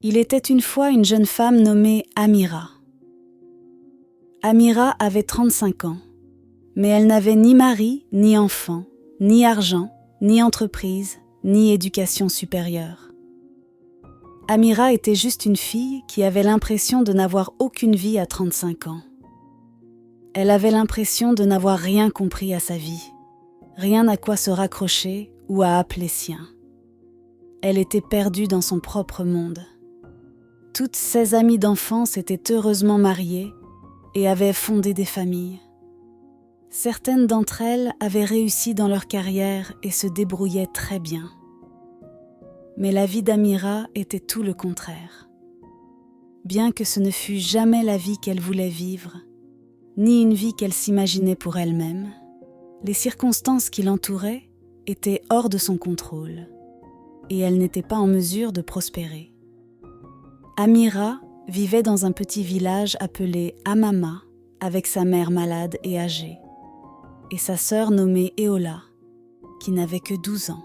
Il était une fois une jeune femme nommée Amira. Amira avait 35 ans, mais elle n'avait ni mari, ni enfant, ni argent, ni entreprise, ni éducation supérieure. Amira était juste une fille qui avait l'impression de n'avoir aucune vie à 35 ans. Elle avait l'impression de n'avoir rien compris à sa vie, rien à quoi se raccrocher ou à appeler sien. Elle était perdue dans son propre monde. Toutes ses amies d'enfance étaient heureusement mariées et avaient fondé des familles. Certaines d'entre elles avaient réussi dans leur carrière et se débrouillaient très bien. Mais la vie d'Amira était tout le contraire. Bien que ce ne fût jamais la vie qu'elle voulait vivre, ni une vie qu'elle s'imaginait pour elle-même, les circonstances qui l'entouraient étaient hors de son contrôle et elle n'était pas en mesure de prospérer. Amira vivait dans un petit village appelé Hamama avec sa mère malade et âgée, et sa sœur nommée Eola, qui n'avait que 12 ans.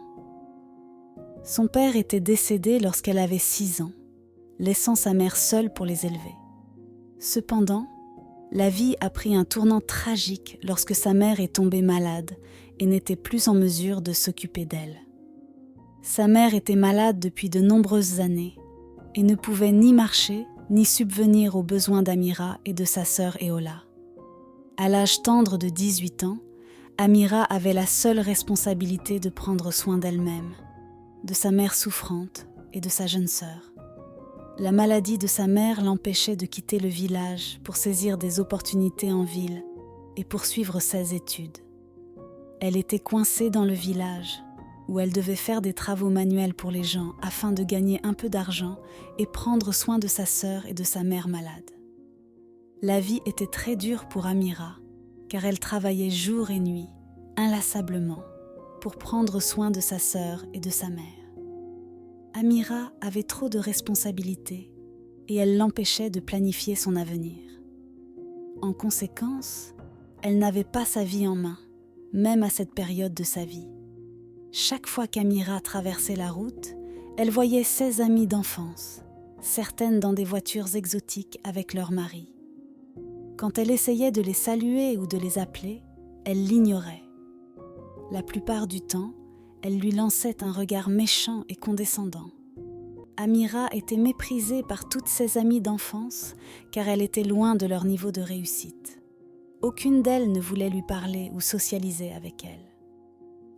Son père était décédé lorsqu'elle avait 6 ans, laissant sa mère seule pour les élever. Cependant, la vie a pris un tournant tragique lorsque sa mère est tombée malade et n'était plus en mesure de s'occuper d'elle. Sa mère était malade depuis de nombreuses années et ne pouvait ni marcher ni subvenir aux besoins d'Amira et de sa sœur Eola. À l'âge tendre de 18 ans, Amira avait la seule responsabilité de prendre soin d'elle-même, de sa mère souffrante et de sa jeune sœur. La maladie de sa mère l'empêchait de quitter le village pour saisir des opportunités en ville et poursuivre ses études. Elle était coincée dans le village, où elle devait faire des travaux manuels pour les gens afin de gagner un peu d'argent et prendre soin de sa sœur et de sa mère malade. La vie était très dure pour Amira, car elle travaillait jour et nuit, inlassablement, pour prendre soin de sa sœur et de sa mère. Amira avait trop de responsabilités et elle l'empêchait de planifier son avenir. En conséquence, elle n'avait pas sa vie en main, même à cette période de sa vie. Chaque fois qu'Amira traversait la route, elle voyait ses amies d'enfance, certaines dans des voitures exotiques avec leurs maris. Quand elle essayait de les saluer ou de les appeler, elle l'ignorait. La plupart du temps, elle lui lançait un regard méchant et condescendant. Amira était méprisée par toutes ses amies d'enfance car elle était loin de leur niveau de réussite. Aucune d'elles ne voulait lui parler ou socialiser avec elle.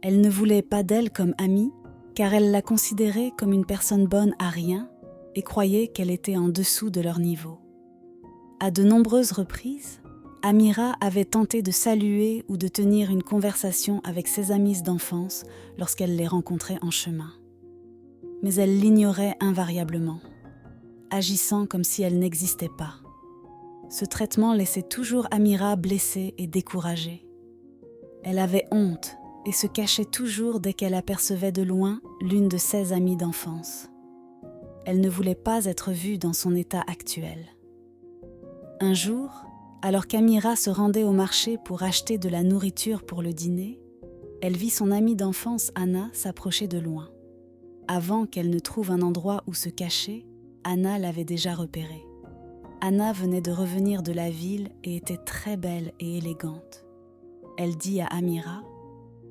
Elle ne voulait pas d'elle comme amie, car elle la considérait comme une personne bonne à rien et croyait qu'elle était en dessous de leur niveau. À de nombreuses reprises, Amira avait tenté de saluer ou de tenir une conversation avec ses amies d'enfance lorsqu'elle les rencontrait en chemin. Mais elle l'ignorait invariablement, agissant comme si elle n'existait pas. Ce traitement laissait toujours Amira blessée et découragée. Elle avait honte et se cachait toujours dès qu'elle apercevait de loin l'une de ses amies d'enfance. Elle ne voulait pas être vue dans son état actuel. Un jour, alors qu'Amira se rendait au marché pour acheter de la nourriture pour le dîner, elle vit son amie d'enfance Anna s'approcher de loin. Avant qu'elle ne trouve un endroit où se cacher, Anna l'avait déjà repérée. Anna venait de revenir de la ville et était très belle et élégante. Elle dit à Amira: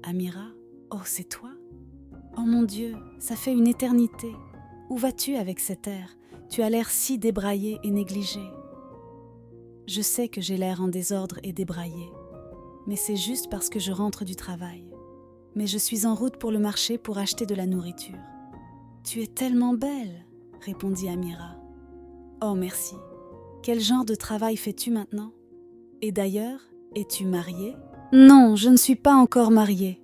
« Amira, oh c'est toi? Oh mon Dieu, ça fait une éternité. Où vas-tu avec cet air? Tu as l'air si débraillée et négligée. » Je sais que j'ai l'air en désordre et débraillée, mais c'est juste parce que je rentre du travail. Mais je suis en route pour le marché pour acheter de la nourriture. « Tu es tellement belle, » répondit Amira. « Oh merci. Quel genre de travail fais-tu maintenant? Et d'ailleurs, es-tu mariée? » « Non, je ne suis pas encore mariée.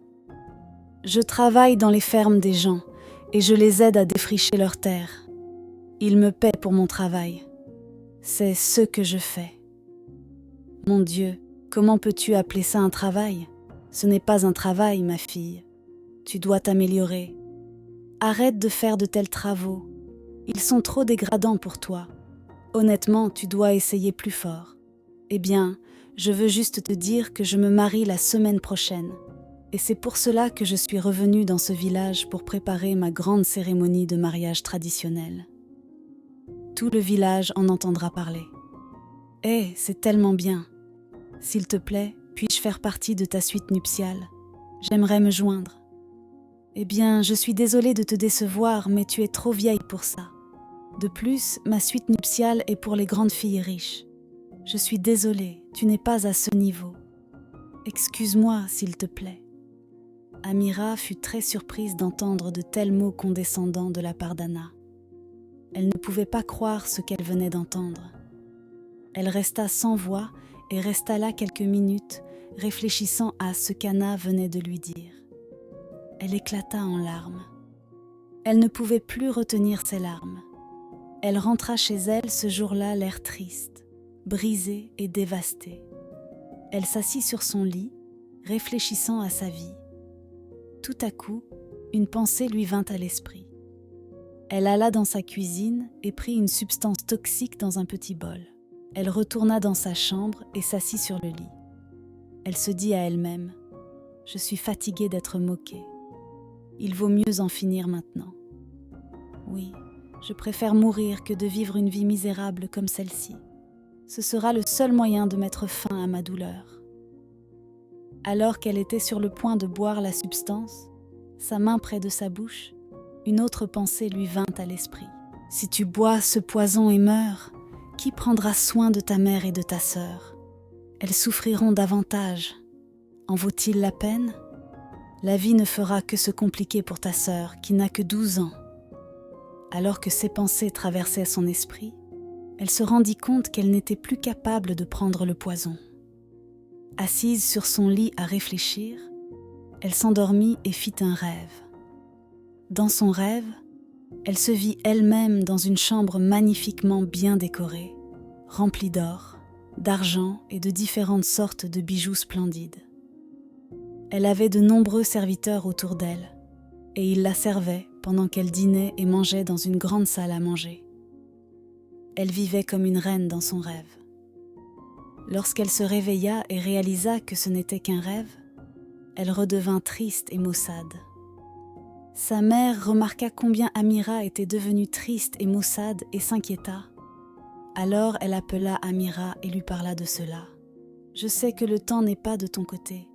Je travaille dans les fermes des gens et je les aide à défricher leurs terres. Ils me paient pour mon travail. C'est ce que je fais. » « Mon Dieu, comment peux-tu appeler ça un travail? Ce n'est pas un travail, ma fille. Tu dois t'améliorer. Arrête de faire de tels travaux. Ils sont trop dégradants pour toi. Honnêtement, tu dois essayer plus fort. Eh bien, je veux juste te dire que je me marie la semaine prochaine. Et c'est pour cela que je suis revenue dans ce village pour préparer ma grande cérémonie de mariage traditionnelle. Tout le village en entendra parler. « Hé, c'est tellement bien. S'il te plaît, puis-je faire partie de ta suite nuptiale? J'aimerais me joindre. » « Eh bien, je suis désolée de te décevoir, mais tu es trop vieille pour ça. De plus, ma suite nuptiale est pour les grandes filles riches. Je suis désolée, tu n'es pas à ce niveau. Excuse-moi, s'il te plaît. » Amira fut très surprise d'entendre de tels mots condescendants de la part d'Anna. Elle ne pouvait pas croire ce qu'elle venait d'entendre. Elle resta sans voix et resta là quelques minutes, réfléchissant à ce qu'Anna venait de lui dire. Elle éclata en larmes. Elle ne pouvait plus retenir ses larmes. Elle rentra chez elle ce jour-là l'air triste, brisée et dévastée. Elle s'assit sur son lit, réfléchissant à sa vie. Tout à coup, une pensée lui vint à l'esprit. Elle alla dans sa cuisine et prit une substance toxique dans un petit bol. Elle retourna dans sa chambre et s'assit sur le lit. Elle se dit à elle-même : « Je suis fatiguée d'être moquée. Il vaut mieux en finir maintenant. Oui, je préfère mourir que de vivre une vie misérable comme celle-ci. Ce sera le seul moyen de mettre fin à ma douleur. » Alors qu'elle était sur le point de boire la substance, sa main près de sa bouche, une autre pensée lui vint à l'esprit. « Si tu bois ce poison et meurs, qui prendra soin de ta mère et de ta sœur? Elles souffriront davantage. En vaut-il la peine ? La vie ne fera que se compliquer pour ta sœur, qui n'a que 12 ans. » Alors que ces pensées traversaient son esprit, elle se rendit compte qu'elle n'était plus capable de prendre le poison. Assise sur son lit à réfléchir, elle s'endormit et fit un rêve. Dans son rêve, elle se vit elle-même dans une chambre magnifiquement bien décorée, remplie d'or, d'argent et de différentes sortes de bijoux splendides. Elle avait de nombreux serviteurs autour d'elle, et ils la servaient pendant qu'elle dînait et mangeait dans une grande salle à manger. Elle vivait comme une reine dans son rêve. Lorsqu'elle se réveilla et réalisa que ce n'était qu'un rêve, elle redevint triste et maussade. Sa mère remarqua combien Amira était devenue triste et maussade et s'inquiéta. Alors elle appela Amira et lui parla de cela. « Je sais que le temps n'est pas de ton côté,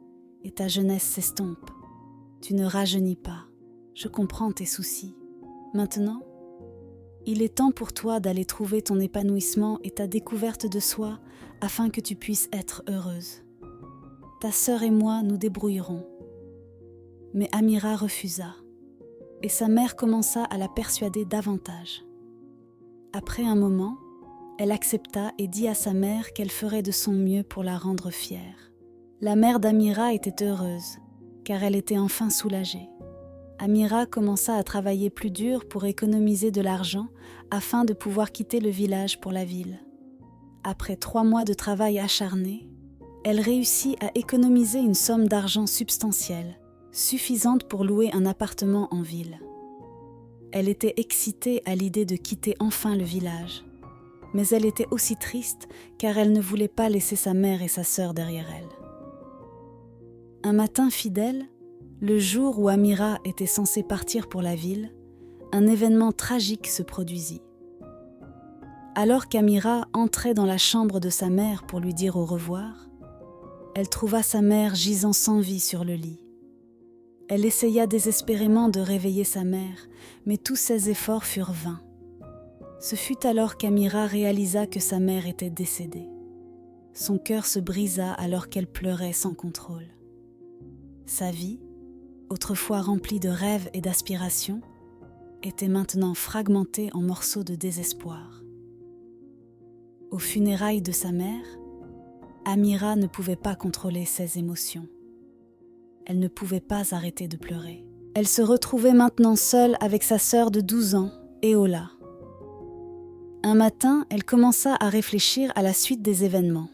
et ta jeunesse s'estompe. Tu ne rajeunis pas. Je comprends tes soucis. Maintenant, il est temps pour toi d'aller trouver ton épanouissement et ta découverte de soi afin que tu puisses être heureuse. Ta sœur et moi nous débrouillerons. » Mais Amira refusa, et sa mère commença à la persuader davantage. Après un moment, elle accepta et dit à sa mère qu'elle ferait de son mieux pour la rendre fière. La mère d'Amira était heureuse, car elle était enfin soulagée. Amira commença à travailler plus dur pour économiser de l'argent afin de pouvoir quitter le village pour la ville. Après 3 mois de travail acharné, elle réussit à économiser une somme d'argent substantielle, suffisante pour louer un appartement en ville. Elle était excitée à l'idée de quitter enfin le village, mais elle était aussi triste car elle ne voulait pas laisser sa mère et sa sœur derrière elle. Un matin fidèle, le jour où Amira était censée partir pour la ville, un événement tragique se produisit. Alors qu'Amira entrait dans la chambre de sa mère pour lui dire au revoir, elle trouva sa mère gisant sans vie sur le lit. Elle essaya désespérément de réveiller sa mère, mais tous ses efforts furent vains. Ce fut alors qu'Amira réalisa que sa mère était décédée. Son cœur se brisa alors qu'elle pleurait sans contrôle. Sa vie, autrefois remplie de rêves et d'aspirations, était maintenant fragmentée en morceaux de désespoir. Aux funérailles de sa mère, Amira ne pouvait pas contrôler ses émotions. Elle ne pouvait pas arrêter de pleurer. Elle se retrouvait maintenant seule avec sa sœur de 12 ans, Eola. Un matin, elle commença à réfléchir à la suite des événements.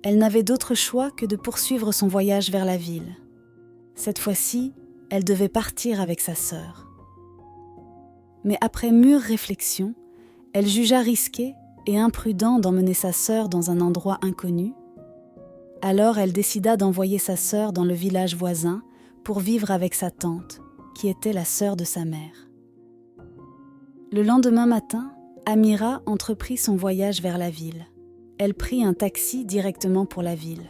Elle n'avait d'autre choix que de poursuivre son voyage vers la ville. Cette fois-ci, elle devait partir avec sa sœur. Mais après mûre réflexion, elle jugea risqué et imprudent d'emmener sa sœur dans un endroit inconnu. Alors elle décida d'envoyer sa sœur dans le village voisin pour vivre avec sa tante, qui était la sœur de sa mère. Le lendemain matin, Amira entreprit son voyage vers la ville. Elle prit un taxi directement pour la ville.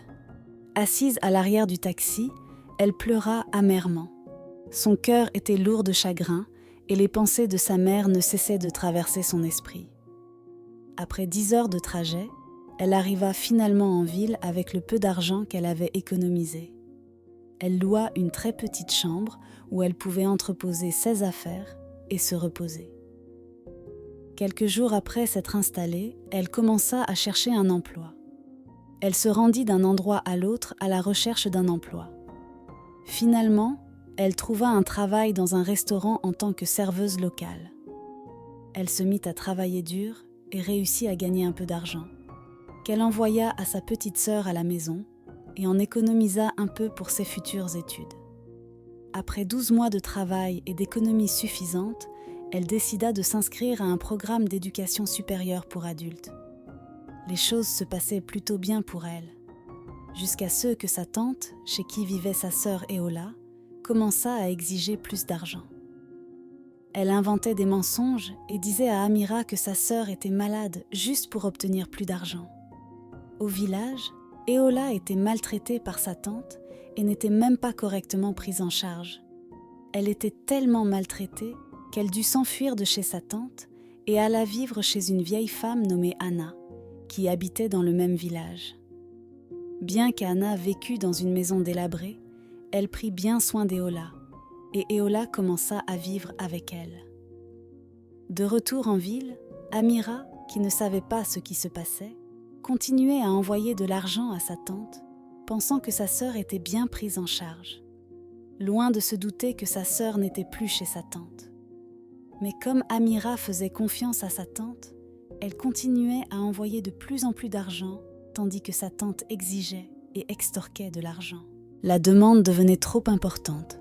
Assise à l'arrière du taxi, elle pleura amèrement. Son cœur était lourd de chagrin et les pensées de sa mère ne cessaient de traverser son esprit. Après 10 heures de trajet, elle arriva finalement en ville avec le peu d'argent qu'elle avait économisé. Elle loua une très petite chambre où elle pouvait entreposer ses affaires et se reposer. Quelques jours après s'être installée, elle commença à chercher un emploi. Elle se rendit d'un endroit à l'autre à la recherche d'un emploi. Finalement, elle trouva un travail dans un restaurant en tant que serveuse locale. Elle se mit à travailler dur et réussit à gagner un peu d'argent, qu'elle envoya à sa petite sœur à la maison et en économisa un peu pour ses futures études. Après 12 mois de travail et d'économies suffisantes, elle décida de s'inscrire à un programme d'éducation supérieure pour adultes. Les choses se passaient plutôt bien pour elle, jusqu'à ce que sa tante, chez qui vivait sa sœur Eola, commença à exiger plus d'argent. Elle inventait des mensonges et disait à Amira que sa sœur était malade juste pour obtenir plus d'argent. Au village, Eola était maltraitée par sa tante et n'était même pas correctement prise en charge. Elle était tellement maltraitée qu'elle dut s'enfuir de chez sa tante et alla vivre chez une vieille femme nommée Anna, qui habitait dans le même village. Bien qu'Anna vécût dans une maison délabrée, elle prit bien soin d'Eola, et Eola commença à vivre avec elle. De retour en ville, Amira, qui ne savait pas ce qui se passait, continuait à envoyer de l'argent à sa tante, pensant que sa sœur était bien prise en charge, loin de se douter que sa sœur n'était plus chez sa tante. Mais comme Amira faisait confiance à sa tante, elle continuait à envoyer de plus en plus d'argent, tandis que sa tante exigeait et extorquait de l'argent. La demande devenait trop importante,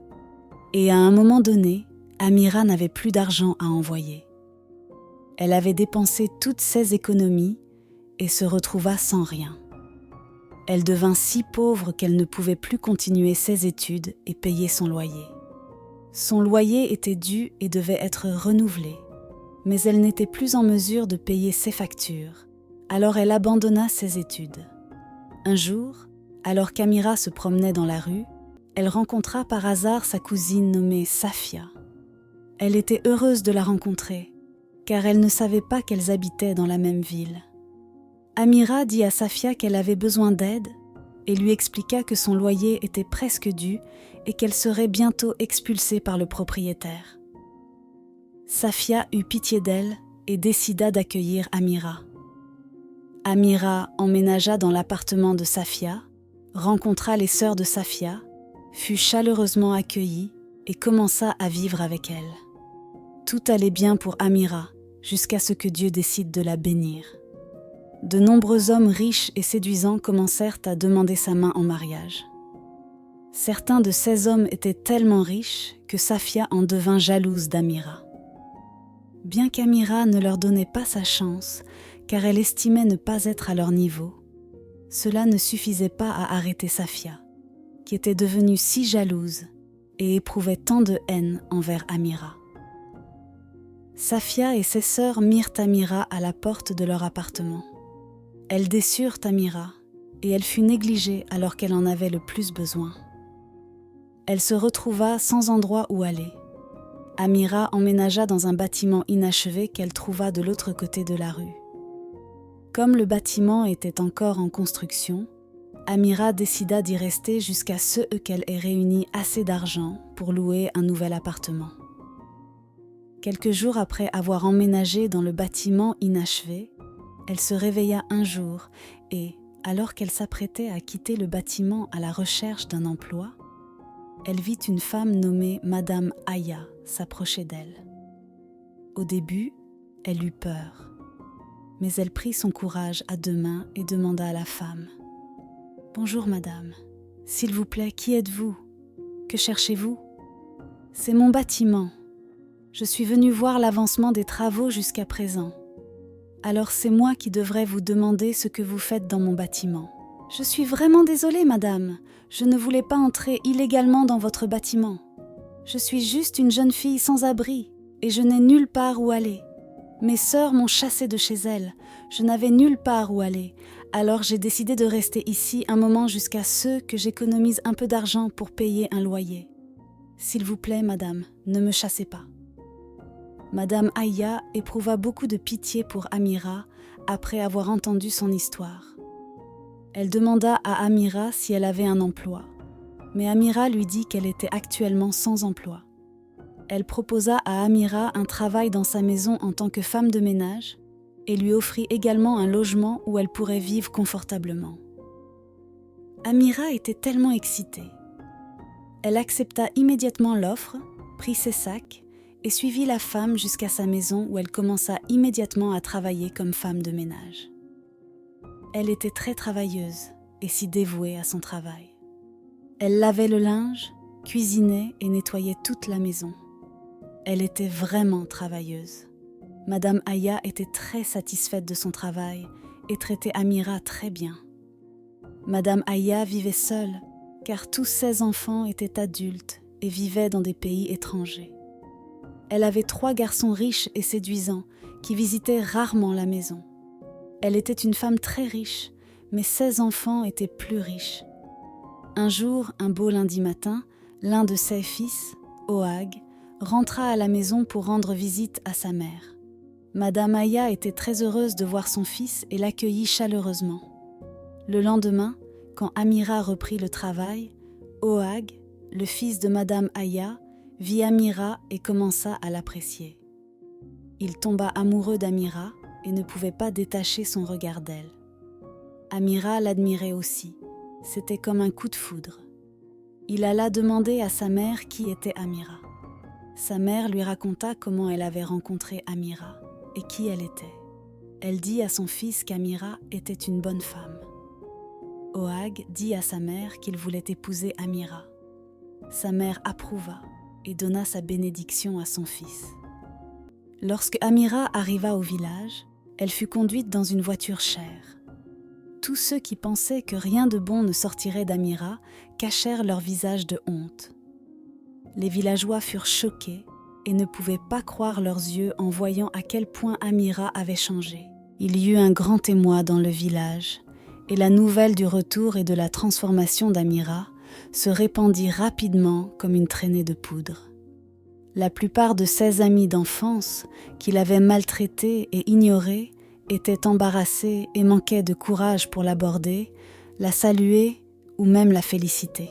et à un moment donné, Amira n'avait plus d'argent à envoyer. Elle avait dépensé toutes ses économies et se retrouva sans rien. Elle devint si pauvre qu'elle ne pouvait plus continuer ses études et payer son loyer. Son loyer était dû et devait être renouvelé, mais elle n'était plus en mesure de payer ses factures, alors elle abandonna ses études. Un jour, alors qu'Amira se promenait dans la rue, elle rencontra par hasard sa cousine nommée Safia. Elle était heureuse de la rencontrer, car elle ne savait pas qu'elles habitaient dans la même ville. Amira dit à Safia qu'elle avait besoin d'aide et lui expliqua que son loyer était presque dû et qu'elle serait bientôt expulsée par le propriétaire. Safia eut pitié d'elle et décida d'accueillir Amira. Amira emménagea dans l'appartement de Safia, rencontra les sœurs de Safia, fut chaleureusement accueillie et commença à vivre avec elles. Tout allait bien pour Amira, jusqu'à ce que Dieu décide de la bénir. De nombreux hommes riches et séduisants commencèrent à demander sa main en mariage. Certains de ces hommes étaient tellement riches que Safia en devint jalouse d'Amira. Bien qu'Amira ne leur donnait pas sa chance, car elle estimait ne pas être à leur niveau, cela ne suffisait pas à arrêter Safia, qui était devenue si jalouse et éprouvait tant de haine envers Amira. Safia et ses sœurs mirent Amira à la porte de leur appartement. Elles déçurent Amira et elle fut négligée alors qu'elle en avait le plus besoin. Elle se retrouva sans endroit où aller. Amira emménagea dans un bâtiment inachevé qu'elle trouva de l'autre côté de la rue. Comme le bâtiment était encore en construction, Amira décida d'y rester jusqu'à ce qu'elle ait réuni assez d'argent pour louer un nouvel appartement. Quelques jours après avoir emménagé dans le bâtiment inachevé, elle se réveilla un jour et, alors qu'elle s'apprêtait à quitter le bâtiment à la recherche d'un emploi, elle vit une femme nommée Madame Aya s'approcher d'elle. Au début, elle eut peur, mais elle prit son courage à deux mains et demanda à la femme : « Bonjour madame, s'il vous plaît, qui êtes-vous ? Que cherchez-vous ? C'est mon bâtiment. Je suis venue voir l'avancement des travaux jusqu'à présent. Alors c'est moi qui devrais vous demander ce que vous faites dans mon bâtiment. Je suis vraiment désolée, madame. Je ne voulais pas entrer illégalement dans votre bâtiment. Je suis juste une jeune fille sans abri et je n'ai nulle part où aller. Mes sœurs m'ont chassée de chez elles. Je n'avais nulle part où aller. Alors j'ai décidé de rester ici un moment jusqu'à ce que j'économise un peu d'argent pour payer un loyer. S'il vous plaît, madame, ne me chassez pas. Madame Aya éprouva beaucoup de pitié pour Amira après avoir entendu son histoire. Elle demanda à Amira si elle avait un emploi, mais Amira lui dit qu'elle était actuellement sans emploi. Elle proposa à Amira un travail dans sa maison en tant que femme de ménage et lui offrit également un logement où elle pourrait vivre confortablement. Amira était tellement excitée. Elle accepta immédiatement l'offre, prit ses sacs et suivit la femme jusqu'à sa maison où elle commença immédiatement à travailler comme femme de ménage. Elle était très travailleuse et si dévouée à son travail. Elle lavait le linge, cuisinait et nettoyait toute la maison. Elle était vraiment travailleuse. Madame Aya était très satisfaite de son travail et traitait Amira très bien. Madame Aya vivait seule car tous ses enfants étaient adultes et vivaient dans des pays étrangers. Elle avait 3 garçons riches et séduisants qui visitaient rarement la maison. Elle était une femme très riche, mais ses enfants étaient plus riches. Un jour, un beau lundi matin, l'un de ses fils, Ohag, rentra à la maison pour rendre visite à sa mère. Madame Aya était très heureuse de voir son fils et l'accueillit chaleureusement. Le lendemain, quand Amira reprit le travail, Ohag, le fils de Madame Aya, vit Amira et commença à l'apprécier. Il tomba amoureux d'Amira et ne pouvait pas détacher son regard d'elle. Amira l'admirait aussi, c'était comme un coup de foudre. Il alla demander à sa mère qui était Amira. Sa mère lui raconta comment elle avait rencontré Amira et qui elle était. Elle dit à son fils qu'Amira était une bonne femme. Ohag dit à sa mère qu'il voulait épouser Amira. Sa mère approuva et donna sa bénédiction à son fils. Lorsque Amira arriva au village, elle fut conduite dans une voiture chère. Tous ceux qui pensaient que rien de bon ne sortirait d'Amira cachèrent leur visage de honte. Les villageois furent choqués et ne pouvaient pas croire leurs yeux en voyant à quel point Amira avait changé. Il y eut un grand émoi dans le village et la nouvelle du retour et de la transformation d'Amira se répandit rapidement comme une traînée de poudre. La plupart de ses amis d'enfance, qui l'avaient maltraitée et ignorée, étaient embarrassés et manquaient de courage pour l'aborder, la saluer ou même la féliciter.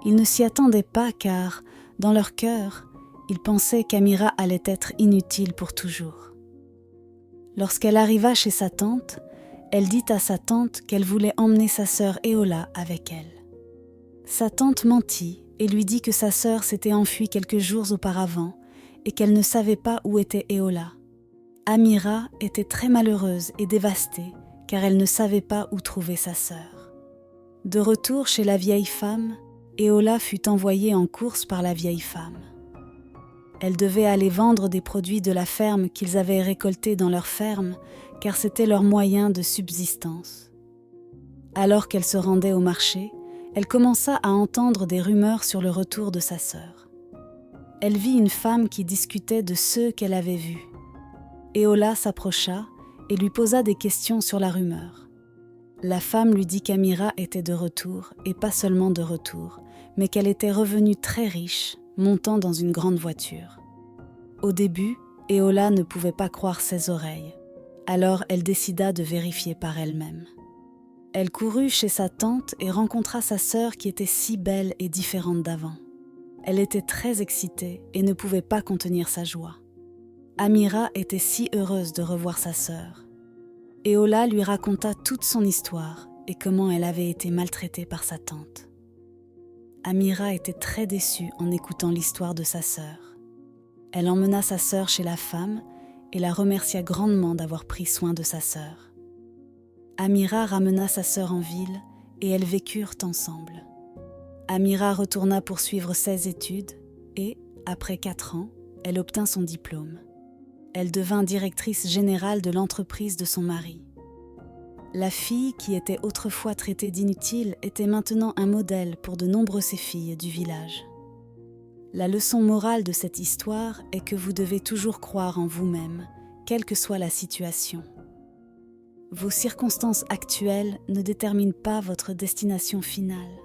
Ils ne s'y attendaient pas car, dans leur cœur, ils pensaient qu'Amira allait être inutile pour toujours. Lorsqu'elle arriva chez sa tante, elle dit à sa tante qu'elle voulait emmener sa sœur Eola avec elle. Sa tante mentit et lui dit que sa sœur s'était enfuie quelques jours auparavant et qu'elle ne savait pas où était Eola. Amira était très malheureuse et dévastée car elle ne savait pas où trouver sa sœur. De retour chez la vieille femme, Eola fut envoyée en course par la vieille femme. Elle devait aller vendre des produits de la ferme qu'ils avaient récoltés dans leur ferme car c'était leur moyen de subsistance. Alors qu'elle se rendait au marché, elle commença à entendre des rumeurs sur le retour de sa sœur. Elle vit une femme qui discutait de ceux qu'elle avait vus. Eola s'approcha et lui posa des questions sur la rumeur. La femme lui dit qu'Amira était de retour, et pas seulement de retour, mais qu'elle était revenue très riche, montant dans une grande voiture. Au début, Eola ne pouvait pas croire ses oreilles. Alors elle décida de vérifier par elle-même. Elle courut chez sa tante et rencontra sa sœur qui était si belle et différente d'avant. Elle était très excitée et ne pouvait pas contenir sa joie. Amira était si heureuse de revoir sa sœur. Eola lui raconta toute son histoire et comment elle avait été maltraitée par sa tante. Amira était très déçue en écoutant l'histoire de sa sœur. Elle emmena sa sœur chez la femme et la remercia grandement d'avoir pris soin de sa sœur. Amira ramena sa sœur en ville et elles vécurent ensemble. Amira retourna poursuivre ses études et, après 4 ans, elle obtint son diplôme. Elle devint directrice générale de l'entreprise de son mari. La fille qui était autrefois traitée d'inutile était maintenant un modèle pour de nombreuses filles du village. La leçon morale de cette histoire est que vous devez toujours croire en vous-même quelle que soit la situation. Vos circonstances actuelles ne déterminent pas votre destination finale.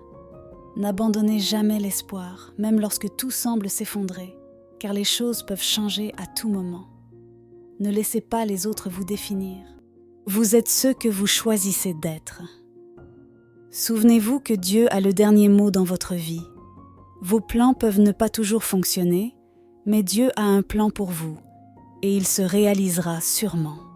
N'abandonnez jamais l'espoir, même lorsque tout semble s'effondrer, car les choses peuvent changer à tout moment. Ne laissez pas les autres vous définir. Vous êtes ceux que vous choisissez d'être. Souvenez-vous que Dieu a le dernier mot dans votre vie. Vos plans peuvent ne pas toujours fonctionner, mais Dieu a un plan pour vous, et il se réalisera sûrement.